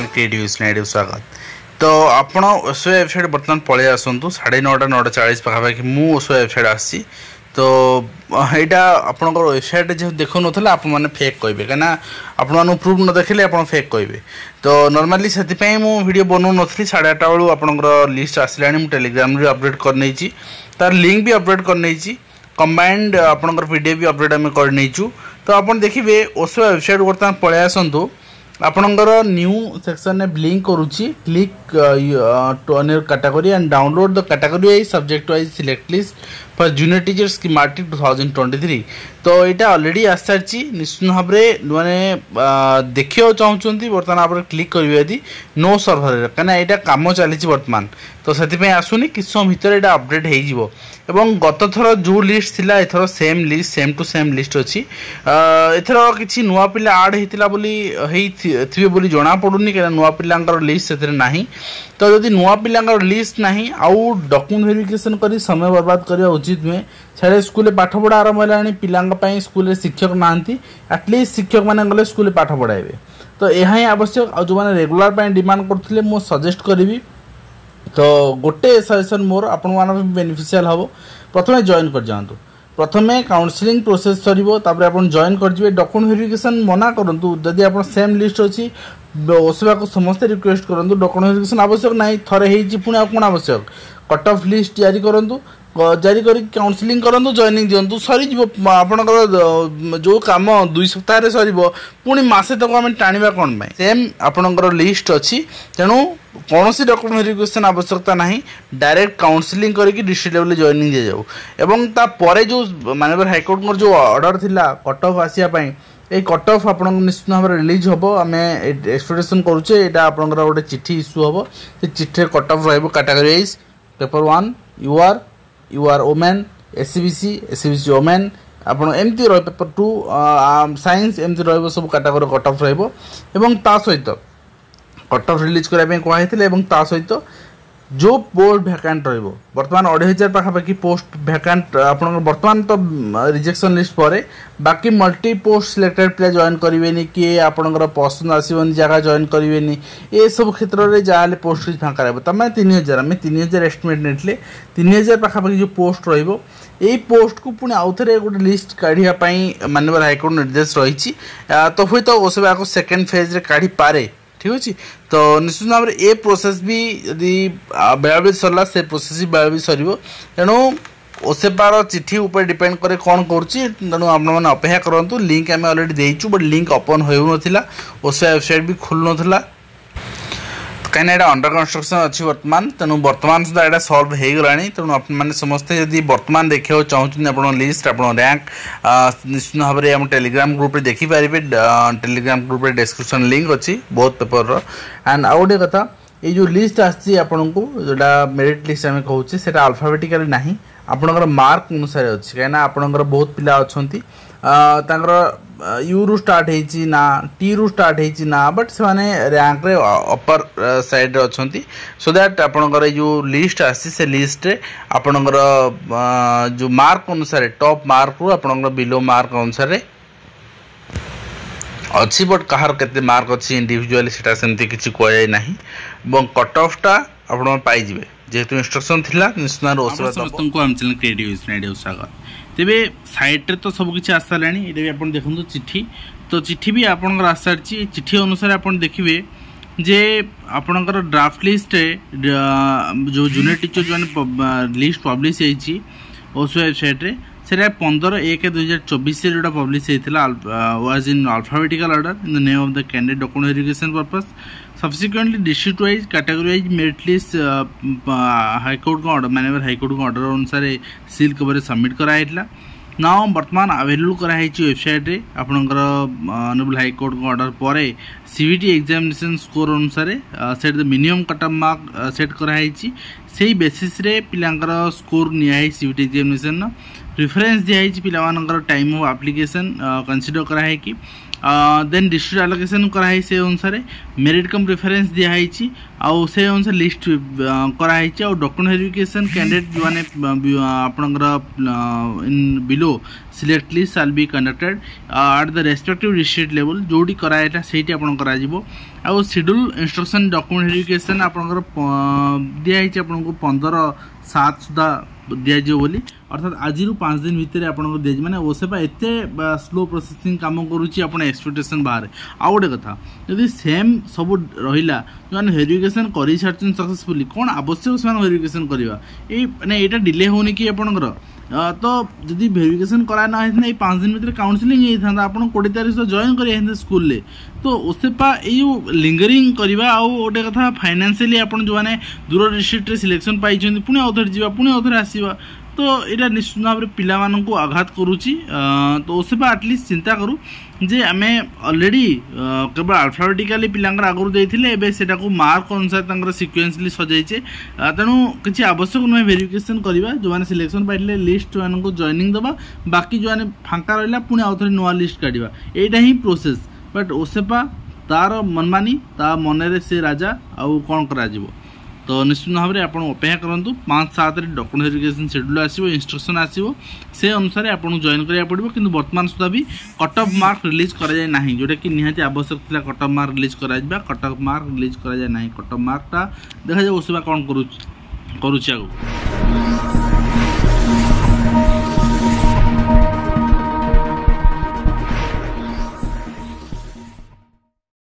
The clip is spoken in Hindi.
क्रिएटिव स्वागत। तो आपण ओसो वेबसाइट बर्तमान पलि आसतु 9:30 9:40 पाखापाखि मु ओसो वेबसाइट आसी। तो यहाँ आपंकर वेबसाइट जो देखु ना आप मैंने फेक कहे कहीं आपन प्रूफ न देखले आप फेक कहे। तो नॉर्मली से वीडियो बनाऊ नी 8:30 बेलू आपंकर लिस्ट आसला टेलीग्राम अपडेट करनी तार लिंक भी अपडेट करनी कंबाइंड आपंकर पीडीएफ भी अपडेट आम करनी। तो आप देखिए ओसो वेबसाइट बर्तमान पलि आसतु आपणकर न्यू सेक्शन ने ब्लिंक करुच्ची click to on your category and download the category wise subject wise select list for junior teachers की मार्टिक 2023। तो यहाँ ऑलरेडी आस सारी निश्चित भाव में मैंने देखा चाहते बर्तमान आप क्लिक करेंगे यदि नो सर्भर कहीं यहाँ कम चली बर्तमान। तो से आसुनी कि समय भितर यहाँ अपडेट हो गत थर जो लिस्ट थिला एथर same list same to same list अच्छी एथर किसी नुआ पिला आड होता बोली जना पड़ूनी कहीं नुआ पिलांकर लिस्ट से नहीं। तो जदि नुआ पिलांकर लिस्ट नहीं आउ डॉक्यूमेंट वेरिफिकेशन करी समय बर्बाद करवा उचित नुहे। छाड़े स्कूल पाठ पढ़ा आरंभ है पिलांपाई स्कूल शिक्षक ना एटलिस्ट शिक्षक मैंने गले स्कूल पाठ पढ़ाइबे। तो यह ही आवश्यक आ जो मैंने रेगुलर डिमांड करते मु सजेस्ट करी। तो गोटे सजेसन मोर आपण मान बेनिफिशियल हम प्रथम जॉइन कर जातु प्रथमे काउंसलिंग प्रोसेस सर आप जॉइन कर डॉक्यूमेंट वेरिफिकेशन मना करूँ जदि आप सेम लिस्ट अच्छी ओसवा को समस्ते रिक्वेस्ट करूँ डॉक्यूमेंट वेरिफिकेशन आवश्यक ना थे पुणी आ कौन आवश्यक कट ऑफ लिस्ट जारी करूँ जारी कर काउंसलिंग करूँ जॉइनिंग दिंतु सरी आपणकर जो कम 2 सप्ताह सर पुणी मसे तक आम टाणा कौन सेम आपणकर लिस्ट अच्छी तेणु कौन सी डॉक्यूमेंट वेरिफिकेशन आवश्यकता नहीं डायरेक्ट काउंसलिंग करके डिस्ट्रिक्ट लेवल जॉइनिंग दि जाऊ। एवं तापर जो माननीय हाईकोर्ट जो ऑर्डर थिला कट ऑफ आसापी ये कट ऑफ आप निश्चित भाव में रिलीज हम आम एक्सपेक्टेशन करुचे यहाँ आपंकर गोटे चिठी इश्यू हम से चिठी cut off category wise paper 1 U R women SCBC women आप एमती पेपर 2 साइंस एमती सब कैटेगरी कट ऑफ रा सहित कट ऑफ रिलीज करने कहते सहित जो पोस्ट भैकेंट बर्तमान 2,500 पाखापाखि पोस्ट भैकेंट आप बर्तमान तो रिजेक्शन लिस्ट पर बाकी मल्टी पोस्ट सिलेक्टेड पिला जॉइन करेंगे किए आपंकर पसंद आसबनी जगह जॉइन करेंगे ये सब क्षेत्र में जहाँ पोस्ट फाँका रहा तमें 3,000 आम 3,000 एस्टिमेट नहीं 3,000 पाखापाखि जो पोस्ट रही पोस्ट को पुणी आउ थे गोटे लिस्ट काढ़ापी माननीय हाईकोर्ट निर्देश रही। तो हुए तो ओसवा को सेकेंड फेज रे काढ़ी पारे ठीक अच्छे। तो निश्चित भाव में ये प्रोसेस भी यदि बेला सरला से प्रोसेस भी बेला सर तेणु ओसेपार चिठी उपर डिपेंड करे कौन करूँ आपने अपेक्षा करूँ लिंक आम अलरेडी देचु बट लिंक ओपन हो ओसेपा वेबसाइट भी खुल ना कहीं यहाँ अंडर कंस्ट्रक्शन अच्छी बर्तमान तेणु बर्तमान सुधा यहाँ सल्व हो गला तेणु आपने समस्ते जब बर्तमान देखा चाहते आप लिस्ट आप रैंक निश्चित भाव में टेलीग्राम ग्रुप रे देखिपारे टेलीग्राम ग्रुप रे डिस्क्रिप्शन लिंक अच्छी बहुत पेपर एंड आउ गोटे कथा ये जो लिस्ट आसी आपन को जोटा मेरिट लिस्ट आम कहूँ से अल्फाबेटिकली ना आपणकर मार्क अनुसार अच्छी कहीं आपणकर बहुत पिला अच्छा यू रु स्टार्ट होती ना टी रु स्टार्ट होती ना बट से रैंक रे अपर साइड रे अच्छी सो दैट आपणकर जो लिस्ट आसी से लिस्ट रे आपणकर जो मार्क अनुसार टॉप मार्क रु आपणकर बिलो मार्क अनुसार अच्छी बट कहार केते मार्क अच्छी इंडिविजुअली सेटा सेमती किछि कोय नाही এবং कट ऑफ टा आपण पाइजिबे जेहेतु इंस्ट्रक्शन थिला निश्चित ओसवा समस्त को हम चैनल क्रिएटिव स्नाइडियो स्वागत। तेबे साइट रे तो सब किछि आसा लानी एटा भी आपण देखंतु चिट्ठी तो चिट्ठी भी आपनकर आसारची चिट्ठी अनुसार आपण देखिबे जे आपनकर ड्राफ्ट लिस्ट जो जूनियर टीचर जो लिस्ट पब्लिश होईची ओस वेबसाइट रे सेटा 15/1/2024 से जोटा पब्लिश होता was in alphabetical order in the name of the candidate document verification purpose subsequently district wise category wise merit list high court का ऑर्डर माननीय हाईकोर्ट का ऑर्डर अनुसार सील कवर सबमिट कराइला ना बर्तमान अवेलेबल कराई वेबसाइट रे आपनकर ऑनरेबल हाईकोर्ट का ऑर्डर पर सीबीटी एग्जामिनेशन स्कोर अनुसार set the minimum cut off mark set कराई से बेसिस रे पिलांकर स्कोर निया सीबीटी एग्जामिनेशन प्रिफरेन्स दिखाई पिलामानकर टाइम ऑफ एप्लिकेशन कंसीडर कराई कि देन डिस्ट्रिक्ट एलोकेशन कराई से अनुसार मेरिट कम प्रिफरेन्स दिखाई आउ से अनुसार लिस्ट कराई आ डॉक्यूमेंट वेरिफिकेशन कैंडिडेट जो मैंने आपणकर in below select list shall be conducted at the respective district level जोटी कराइला सेठी आपन करा जिवो आउ शेड्यूल इंस्ट्रक्शन डॉक्यूमेंट वेरिफिकेशन आपणकर दिखाई आपन 15/7 सुधा दिज्व बोली अर्थात आज 5 दिन भितर आपको दिज्व मैंने ओसेपा एत स्लो प्रोसेसिंग कम करुच्ची आप एक्सपेक्टेशन बाहर आउ गोटे कथा जदि सेम सब रहा जो वेरिफिकेशन कर सारी सक्सेसफुली कौन आवश्यक से वेरिफिकेशन करवा ये डिले होनी कि आपंकर तो जदि वेरिफिकेशन करा ना 5 दिन भितर काउंसलिंग होता आप 20 तारीख से जॉइन कर स्कूल तो ओसेपा ये लिंगरिंग करवा आउ गोटे कथा फाइनान्शियली आप जो मैंने दूर डिस्ट्रिक्ट सिलेक्शन पाई पुणी आउ थे जावा पुणी आउ थे आसवा तो यहाँ निश्चित भाव में पिलामान को आघात करुच्ची तो ओसेपा एटलिस्ट चिंता करूँ जे आम अलरेडी केवल अल्फाबेटिकाली पिलांकर आगुरी देते से मार्क अनुसार सिक्वेन्सली सजाइचे तेणु किसी आवश्यक नुहे वेरिफिकेशन करवा जो मैंने सिलेक्शन पाइले लिस्ट जो जॉइनिंग दबा बाकी जो मैंने फांका रहा पुणी आउ थे नुआ लिस्ट काढ़ा यहाँ ही प्रोसेस बट ओसेपा तार मनमानी ता मन से राजा आउ कौन करा तो निश्चित भाव में आप अपेक्षा करूँ 5/7 डॉक्यूमेंट वेरिफिकेशन शेड्यूल आसो इंस्ट्रक्शन आसो से अनुसार आपको जॉइन करा पड़ो कि बर्तमान सुधा भी कट ऑफ मार्क रिलीज कराए ना जोटा कि निहाती आवश्यक था कट ऑफ मार्क रिलीज करा कट ऑफ मार्क रिलीज कराए ना कट ऑफ मार्कटा देखा जाए ओसेपा कौन करुच्ची आगू।